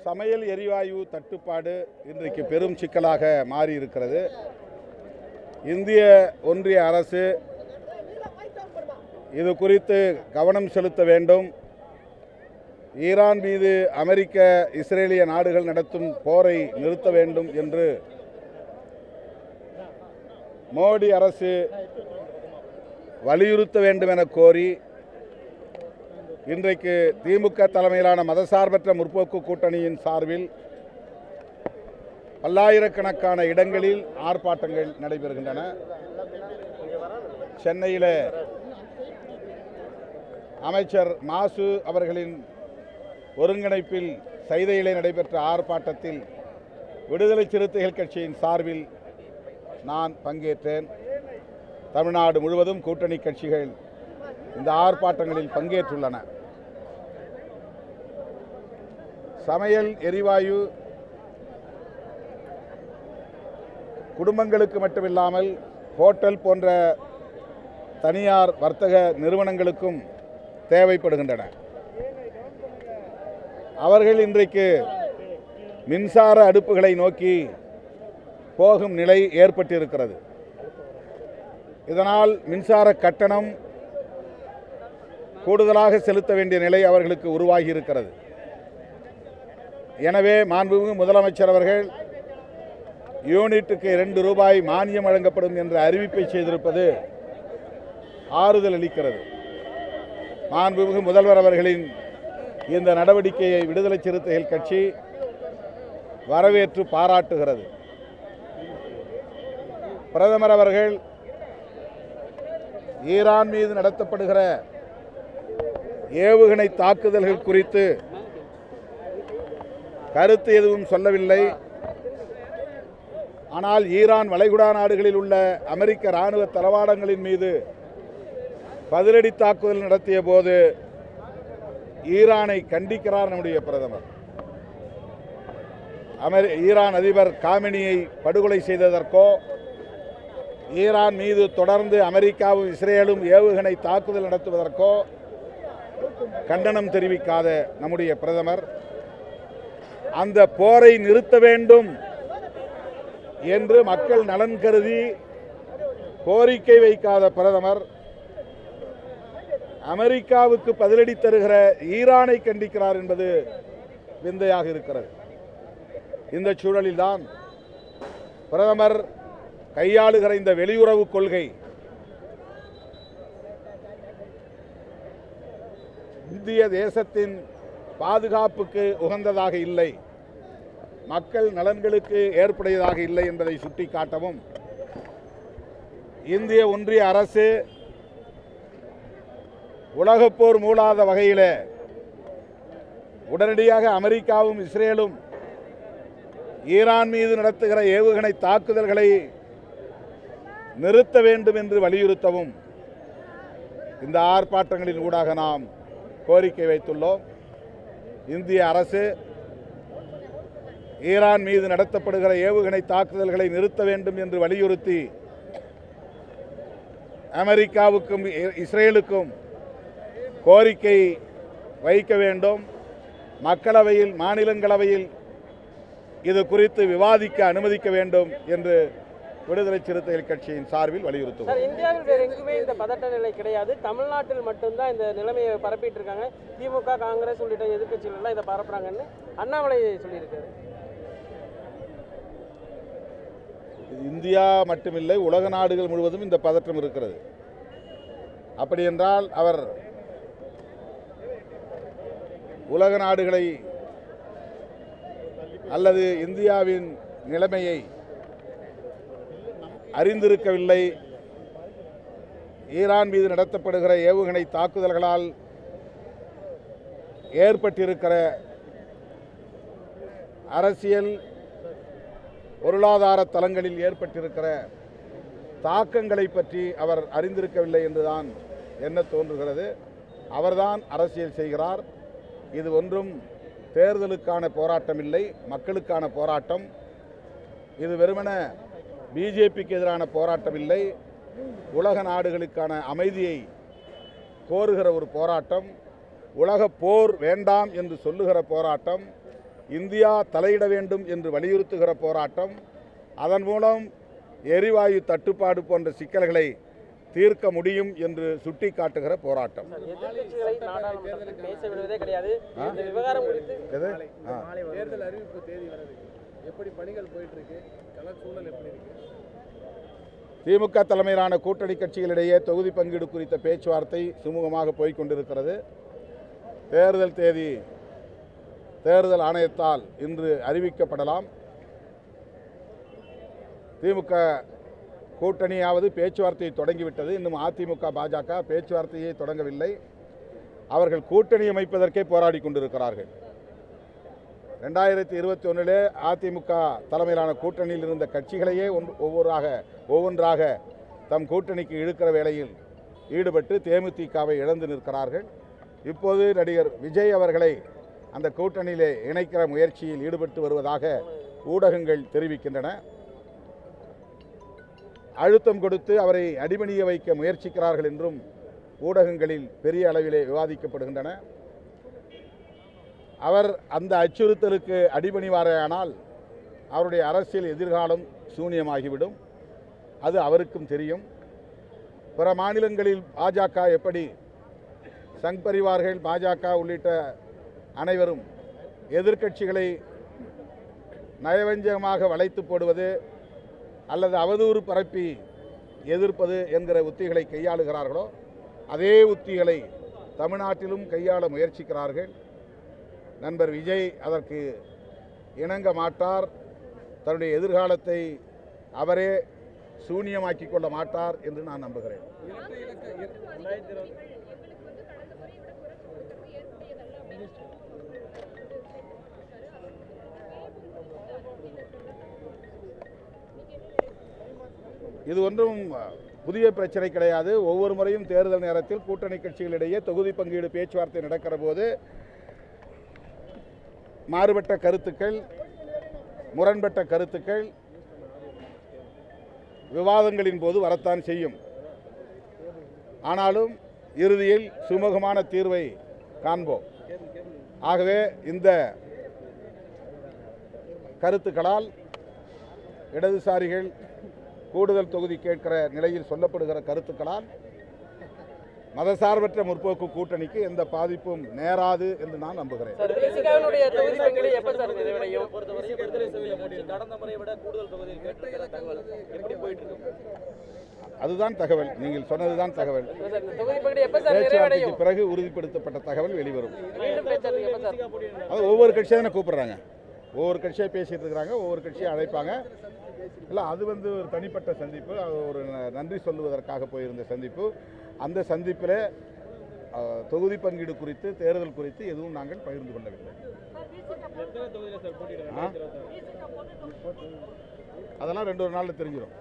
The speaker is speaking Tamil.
சமையல் எரிவாயு தட்டுப்பாடு இன்றைக்கு பெரும் சிக்கலாக மாறியிருக்கிறது. இந்திய ஒன்றிய அரசு இது குறித்து கவனம் செலுத்த வேண்டும். ஈரான் மீது அமெரிக்க இஸ்ரேலிய நாடுகள் நடத்தும் போரை நிறுத்த வேண்டும் என்று மோடி அரசு வலியுறுத்த வேண்டும் என கோரி இன்றைக்கு திமுக தலைமையிலான மதசார்பற்ற முற்போக்கு கூட்டணியின் சார்பில் பல்லாயிரக்கணக்கான இடங்களில் ஆர்ப்பாட்டங்கள் நடைபெறுகின்றன. சென்னையில் அமைச்சர் மாசு அவர்களின் ஒருங்கிணைப்பில் சைதையிலே நடைபெற்ற ஆர்ப்பாட்டத்தில் விடுதலை சிறுத்தைகள் கட்சியின் சார்பில் நான் பங்கேற்றேன். தமிழ்நாடு முழுவதும் கூட்டணி கட்சிகள் இந்த ஆர்ப்பாட்டங்களில் பங்கேற்றுள்ளன. சமையல் எரிவாயு குடும்பங்களுக்கு மட்டுமில்லாமல் ஹோட்டல் போன்ற தனியார் வர்த்தக நிறுவனங்களுக்கும் தேவைப்படுகின்றன. அவர்கள் இன்றைக்கு மின்சார அடுப்புகளை நோக்கி போகும் நிலை ஏற்பட்டிருக்கிறது. இதனால் மின்சார கட்டணம் கூடுதலாக செலுத்த வேண்டிய நிலை அவர்களுக்கு உருவாகி இருக்கிறது. எனவே மாண்புமிகு முதலமைச்சர் அவர்கள் யூனிட்டுக்கு 2 ரூபாய் மானியம் வழங்கப்படும் என்ற அறிவிப்பை செய்திருப்பது ஆறுதல் அளிக்கிறது. மாண்புமிகு முதல்வர் அவர்களின் இந்த நடவடிக்கையை விடுதலை சிறுத்தைகள் கட்சி வரவேற்று பாராட்டுகிறது. பிரதமர் அவர்கள் ஈரான் மீது நடத்தப்படுகிற ஏவுகணை தாக்குதல்கள் குறித்து கருத்து எதுவும் சொல்லவில்லை. ஆனால் ஈரான் வளைகுடா நாடுகளில் உள்ள அமெரிக்க இராணுவ தளவாடங்களின் மீது பதிலடி தாக்குதல் நடத்திய போது ஈரானை கண்டிக்கிறார் நம்முடைய பிரதமர். ஈரான் அதிபர் காமெனியை படுகொலை செய்ததற்கோ ஈரான் மீது தொடர்ந்து அமெரிக்காவும் இஸ்ரேலும் ஏவுகணை தாக்குதல் நடத்துவதற்கோ கண்டனம் தெரிவிக்காத நம்முடைய பிரதமர் அந்த போரை நிறுத்த வேண்டும் என்று மக்கள் நலன் கருதி கோரிக்கை வைக்காத பிரதமர் அமெரிக்காவுக்கு பதிலடி தருகிற ஈரானை கண்டிக்கிறார் என்பது விந்தையாக இருக்கிறது. இந்த சூழலில்தான் பிரதமர் கையாளுகிற இந்த வெளியுறவு கொள்கை இந்திய தேசத்தின் பாதுகாப்புக்கு உகந்ததாக இல்லை, மக்கள் நலன்களுக்கு ஏற்புடையதாக இல்லை என்பதை சுட்டிக்காட்டவும் இந்திய ஒன்றிய அரசு உலகப்போர் மூளாத வகையில் உடனடியாக அமெரிக்காவும் இஸ்ரேலும் ஈரான் மீது நடத்துகிற ஏவுகணை தாக்குதல்களை நிறுத்த வேண்டும் என்று வலியுறுத்தவும் இந்த ஆர்ப்பாட்டங்களின் ஊடாக நாம் கோரிக்கை வைத்துள்ளோம். இந்திய அரசு ஈரான் மீது நடத்தப்படுகிற ஏவுகணை தாக்குதல்களை நிறுத்த வேண்டும் என்று வலியுறுத்தி அமெரிக்காவுக்கும் இஸ்ரேலுக்கும் கோரிக்கை வைக்க வேண்டும். மக்களவையில் மாநிலங்களவையில் இது குறித்து விவாதிக்க அனுமதிக்க வேண்டும் என்று விடுதலை சிறுத்தைகள் கட்சியின் சார்பில் வலியுறுத்துவோம். இந்தியாவில் வேறு எங்குமே இந்த பதட்ட நிலை கிடையாது, தமிழ்நாட்டில் மட்டும்தான் இந்த நிலைமையை பரப்பிட்டு இருக்காங்க. திமுக, காங்கிரஸ் உள்ளிட்ட எதிர்கட்சிகள் எல்லாம் இதை பரப்புறாங்கன்னு அண்ணாமலை சொல்லியிருக்காரு. இந்தியா மட்டுமில்லை, உலக நாடுகள் முழுவதும் இந்த பதற்றம் இருக்கிறது. அப்படி என்றால் அவர் உலக நாடுகளை அல்லது இந்தியாவின் நிலைமையை அறிந்திருக்கவில்லை. ஈரான் மீது நடத்தப்படுகிற ஏவுகணை தாக்குதல்களால் ஏற்பட்டிருக்கிற அரசியல் பொருளாதார தளங்களில் ஏற்பட்டிருக்கிற தாக்கங்களை பற்றி அவர் அறிந்திருக்கவில்லை என்றுதான் என்ன தோன்றுகிறது. அவர்தான் அரசியல் செய்கிறார். இது ஒன்றும் தேர்தலுக்கான போராட்டம் இல்லை, மக்களுக்கான போராட்டம். இது வெறுமன பிஜேபிக்கு எதிரான போராட்டம் இல்லை, உலக நாடுகளுக்கான அமைதியை கோருகிற ஒரு போராட்டம், உலக போர் வேண்டாம் என்று சொல்லுகிற போராட்டம், இந்தியா தலையிட வேண்டும் என்று வலியுறுத்துகிற போராட்டம், அதன் மூலம் எரிவாயு தட்டுப்பாடு போன்ற சிக்கல்களை தீர்க்க முடியும் என்று சுட்டிக்காட்டுகிற போராட்டம். எதிர்க்கட்சிகளை நாடாளுமன்றத்தில் பேச விடுவதே கிடையாது. இந்த விவகாரம் குறித்து தேர்தல் அறிவிப்பு தேதி வருது, எப்படி பணிகள் போயிட்டு இருக்கு, கள சூழல் எப்படி இருக்கு? திமுக தலைமையிலான கூட்டணி கட்சிகளிடையே தொகுதி பங்கீடு குறித்த பேச்சுவார்த்தை சுமூகமாக போய்கொண்டிருக்கிறது. தேர்தல் தேதி தேர்தல் ஆணையத்தால் இன்று அறிவிக்கப்படலாம். திமுக கூட்டணியாவது பேச்சுவார்த்தையை தொடங்கிவிட்டது. இன்னும் அதிமுக பாஜக பேச்சுவார்த்தையை தொடங்கவில்லை. அவர்கள் கூட்டணி அமைப்பதற்கே போராடி கொண்டிருக்கிறார்கள். 2021 அதிமுக தலைமையிலான கூட்டணியில் இருந்த கட்சிகளையே ஒவ்வொன்றாக தம் கூட்டணிக்கு இழுக்கிற வேளையில் ஈடுபட்டு தேமுதிகவை இழந்து நிற்கிறார்கள். இப்போது நடிகர் விஜய் அவர்களை அந்த கூட்டணியிலே இணைக்கிற முயற்சியில் ஈடுபட்டு வருவதாக ஊடகங்கள் தெரிவிக்கின்றன. அழுத்தம் கொடுத்து அவரை அடிபணிய வைக்க முயற்சிக்கிறார்கள் என்றும் ஊடகங்களில் பெரிய அளவிலே விவாதிக்கப்படுகின்றன. அவர் அந்த அச்சுறுத்தலுக்கு அடிபணிவாரேயானால் அவருடைய அரசியல் எதிர்காலம் சூனியமாகிவிடும். அது அவருக்கும் தெரியும். பிற மாநிலங்களில் பாஜக எப்படி சங் பரிவார்கள், பாஜக உள்ளிட்ட அனைவரும் எதிர்க்கட்சிகளை நயவஞ்சகமாக வளைத்து போடுவது அல்லது அவதூறு பரப்பி எதிர்ப்பது என்கிற உத்திகளை கையாளுகிறார்களோ அதே உத்திகளை தமிழ்நாட்டிலும் கையாள முயற்சிக்கிறார்கள். நண்பர் விஜய் அதற்கு இணங்க மாட்டார். தன்னுடைய எதிர்காலத்தை அவரே சூனியமாக்கிக் கொள்ள மாட்டார் என்று நான் நம்புகிறேன். இது ஒன்றும் புதிய பிரச்சனை கிடையாது. ஒவ்வொரு முறையும் தேர்தல் நேரத்தில் கூட்டணி கட்சிகளிடையே தொகுதி பங்கீடு பேச்சுவார்த்தை நடக்கிற போது மாறுபட்ட கருத்துக்கள், முரண்பட்ட கருத்துக்கள் விவாதங்களின் போது வரத்தான் செய்யும். ஆனாலும் இறுதியில் சுமூகமான தீர்வை காண்போம். ஆகவே இந்த கருத்துக்களால் இடதுசாரிகள் கூடுதல் தொகுதி கேட்கிற நிலையில் சொல்லப்படுகிற கருத்துக்களால் மதசார்பற்ற முற்போக்கு கூட்டணிக்கு எந்த பாதிப்பும் நேராது என்று நான் நம்புகிறேன். அதுதான் தகவல். நீங்கள் சொன்னதுதான் தகவல். பேச்சுவார்த்தைக்கு பிறகு உறுதிப்படுத்தப்பட்ட தகவல் வெளிவரும். அது ஒவ்வொரு கட்சியாக தானே கூப்பிடுறாங்க, ஒவ்வொரு கட்சியாக பேசிட்டு இருக்கிறாங்க, ஒவ்வொரு கட்சியாக அழைப்பாங்க. இல்லை, அது ஒரு தனிப்பட்ட சந்திப்பு, அது ஒரு நன்றி சொல்லுவதற்காக போயிருந்த சந்திப்பு. அந்த சந்திப்பில் தொகுதி பங்கீடு குறித்து, தேர்தல் குறித்து எதுவும் நாங்கள் பகிர்ந்து கொள்ளவில்லை. அதெல்லாம் 2 நாளில் தெரிஞ்சிடும்.